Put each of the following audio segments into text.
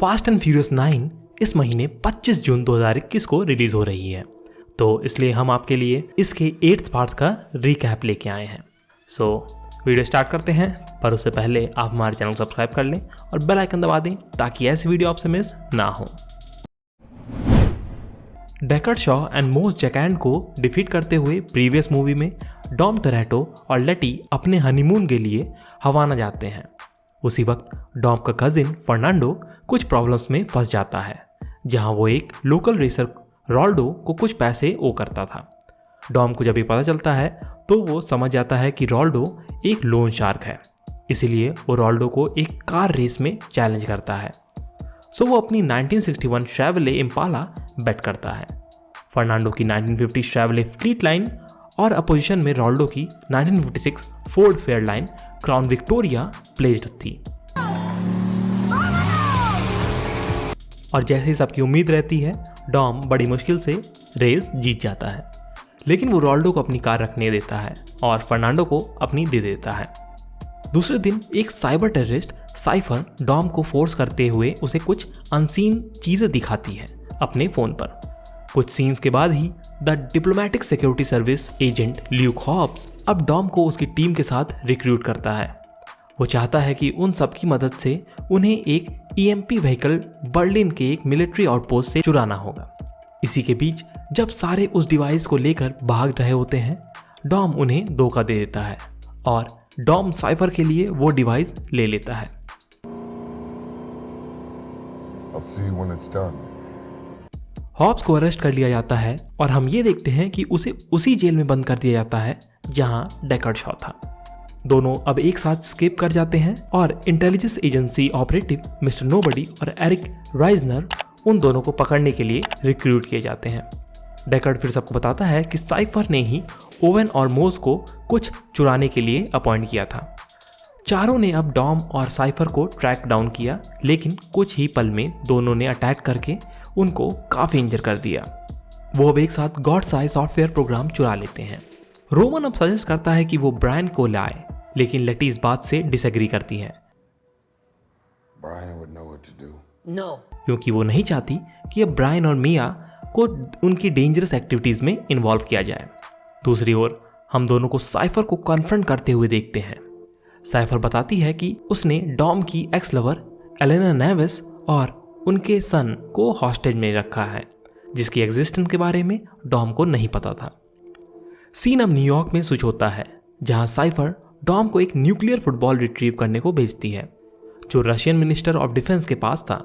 Fast and furious 9 इस महीने 25 जून 2021 को रिलीज हो रही है, तो इसलिए हम आपके लिए इसके 8th पार्ट का रिकैप लेके आए हैं। सो वीडियो स्टार्ट करते हैं, पर उससे पहले आप हमारे चैनल को सब्सक्राइब कर लें और बेल आइकन दबा दें ताकि ऐसी वीडियो आपसे मिस ना हो। डेकर्ड शॉ एंड मोस जैकैंड को डिफीट करते हुए प्रीवियस मूवी में डॉम टोरेटो और लेटी अपने हनीमून के लिए हवाना जाते हैं। उसी वक्त डॉम का कजिन फर्नांडो कुछ प्रॉब्लम्स में फंस जाता है, जहां वो एक लोकल रेसर रॉल्डो को कुछ पैसे ओ करता था। डॉम को जब ये पता चलता है तो वो समझ जाता है कि रॉल्डो एक लोन शार्क है, इसीलिए वो रॉल्डो को एक कार रेस में चैलेंज करता है। सो वो अपनी 1961 शेवरले इम्पाला बेट करता है। फर्नांडो की 1950 शेवरले फ्लीट लाइन और अपोजिशन में रॉल्डो की 1956 फोर्ड फेयरलाइन क्राउन विक्टोरिया प्लेस्ड थी। और जैसे ही सबकी उम्मीद रहती है, डॉम बड़ी मुश्किल से रेस जीत जाता है, लेकिन वो रॉल्डो को अपनी कार रखने देता है और फर्नांडो को अपनी दे देता है। दूसरे दिन एक साइबर टेररिस्ट साइफर डॉम को फोर्स करते हुए उसे कुछ अनसीन चीजें दिखाती है अपने फोन पर। कुछ सीन्स के बाद ही the diplomatic security service agent Luke Hobbs अब डॉम को उसकी टीम के साथ रिक्रूट करता है। वो चाहता है कि उन सब की मदद से उन्हें एक EMP व्हीकल बर्लिन के एक मिलिट्री आउटपोस्ट से चुराना होगा। इसी के बीच जब सारे उस डिवाइस को लेकर भाग रहे होते हैं, डॉम उन्हें धोखा दे देता है और डॉम साइफर के लिए वो डिवाइस ले लेता है। हॉब्स को अरेस्ट कर लिया जाता है और हम ये देखते हैं कि उसे उसी जेल में बंद कर दिया जाता है जहां डेकर्ड शॉ था। दोनों अब एक साथ स्केप कर जाते हैं और intelligence agency operative mister nobody और एरिक राइजनर उन दोनों को पकड़ने के लिए रिक्रूट किए जाते हैं। डेकर्ड फिर सबको बताता है कि साइफर ने ही ओवेन और मोस को कुछ चुराने के लिए अपॉइंट किया था। चारों ने अब डॉम और साइफर को ट्रैक डाउन किया, लेकिन कुछ ही पल में दोनों ने अटैक करके उनको काफी इंजर कर दिया। वो अब एक साथ गॉड्स आई सॉफ्टवेयर प्रोग्राम चुरा लेते हैं। रोमन अब सजेस्ट करता है कि वो ब्रायन को लाए, लेकिन लेटी इस बात से डिसएग्री करती है, क्योंकि वो नहीं चाहती कि अब ब्रायन और मिया को उनकी डेंजरस एक्टिविटीज में इन्वॉल्व किया जाए। दूसरी ओर हम दोनों को साइफर को कन्फ्रंट करते हुए देखते हैं। साइफर बताती है कि उसने डॉम की एक्स लवर एलेना नेविस और उनके सन को हॉस्टेज में रखा है, जिसकी एग्जिस्टेंस के बारे में डॉम को नहीं पता था। सीन अब न्यूयॉर्क में स्विच होता है, जहां साइफर डॉम को एक न्यूक्लियर फुटबॉल रिट्रीव करने को भेजती है, जो रशियन मिनिस्टर ऑफ डिफेंस के पास था।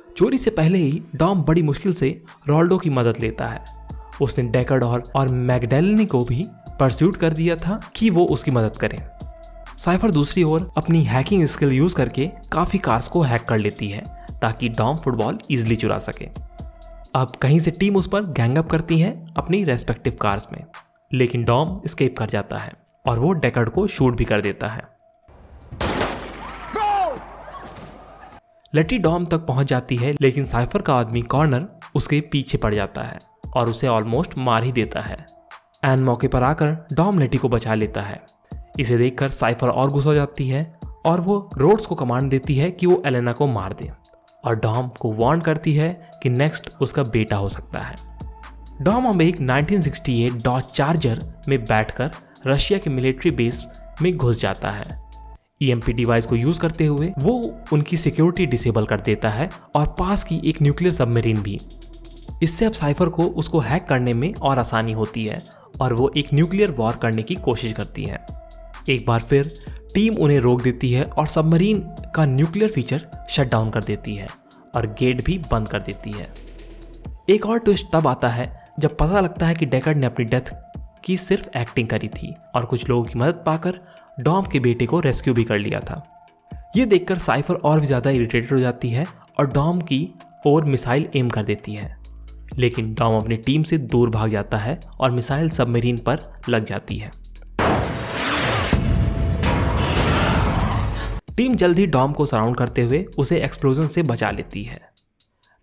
चोरी से पहले ही डॉम बड़ी मुश्किल से रॉल्डो की मदद लेता है। उसने डेकर्ड और मैगडेलनी को भी परस्यूट कर दिया था कि वो उसकी मदद करें। साइफर दूसरी ओर अपनी हैकिंग स्किल यूज करके काफी कार्स को हैक कर लेती है ताकि डॉम फुटबॉल इजिली चुरा सके। अब कहीं से टीम उस पर गैंग अप करती है अपनी रेस्पेक्टिव कार्स में, लेकिन डॉम एस्केप कर जाता है और वो डेकर्ड को शूट भी कर देता है। लेटी डॉम तक पहुंच जाती है, लेकिन साइफर का आदमी कॉर्नर उसके पीछे पड़ जाता है और उसे ऑलमोस्ट मार ही देता है। एन मौके पर आकर डॉम लेटी को बचा लेता है। इसे देखकर साइफर और गुस्सा हो जाती है और वो रोड्स को कमांड देती है कि वो एलेना को मार दे, और डॉम को वार्न करती है कि नेक्स्ट उसका बेटा हो सकता है। डॉम अब एक 1968 डॉज चार्जर में बैठकर रशिया के मिलिट्री बेस में घुस जाता है। EMP डिवाइस को यूज करते हुए वो उनकी सिक्योरिटी डिसेबल कर देता है और पास की एक न्यूक्लियर सबमरीन भी। इससे अब साइफर को उसको हैक करने में और आसानी होती है और वो एक न्यूक्लियर वॉर करने की कोशिश करती है। एक बार फिर टीम उन्हें रोक देती है और सबमरीन का न्यूक्लियर फीचर शट डाउन कर देती है और गेट भी बंद कर देती है। एक और ट्विस्ट तब आता है जब पता लगता है कि डेकर्ड ने अपनी डेथ की सिर्फ एक्टिंग करी थी और कुछ लोगों की मदद पाकर डॉम के बेटे को रेस्क्यू भी कर लिया था। ये देखकर साइफर और भी ज़्यादा इरिटेटेड हो जाती है और डॉम की ओर मिसाइल एम कर देती है, लेकिन डॉम अपनी टीम से दूर भाग जाता है और मिसाइल सबमरीन पर लग जाती है। टीम जल्द ही डॉम को सराउंड करते हुए उसे एक्सप्लोजन से बचा लेती है।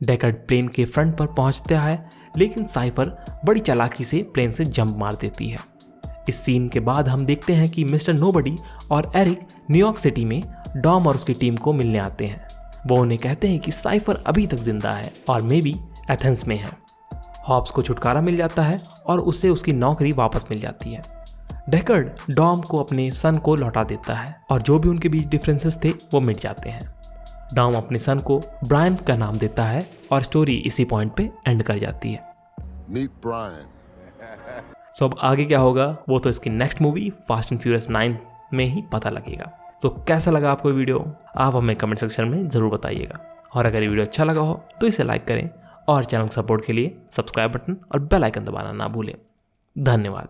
डेकर्ड प्लेन के फ्रंट पर पहुंचता है, लेकिन साइफर बड़ी चालाकी से प्लेन से जंप मार देती है। इस सीन के बाद हम देखते हैं कि मिस्टर नोबडी और एरिक न्यूयॉर्क सिटी में डॉम और उसकी टीम को मिलने आते हैं। वो उन्हें कहते हैं कि साइफर अभी तक जिंदा है और मे बी एथेंस में है। हॉब्स को छुटकारा मिल जाता है और उसे उसकी नौकरी वापस मिल जाती है। डेकर्ड डॉम को अपने सन को लौटा देता है और जो भी उनके बीच डिफरेंसेस थे वो मिट जाते हैं। डॉम अपने सन को ब्रायन का नाम देता है और स्टोरी इसी पॉइंट पे एंड कर जाती है। Meet Brian. सो अब आगे क्या होगा वो तो इसकी next movie fast and furious 9 में ही पता लगेगा। तो कैसा लगा आपको ये वीडियो आप हमें कमेंट सेक्शन में ज़रूर बताइएगा। और अगर ये वीडियो अच्छा लगा हो तो इसे लाइक करें और चैनल सपोर्ट के लिए सब्सक्राइब बटन और बेल आइकन दबाना ना भूलें। धन्यवाद।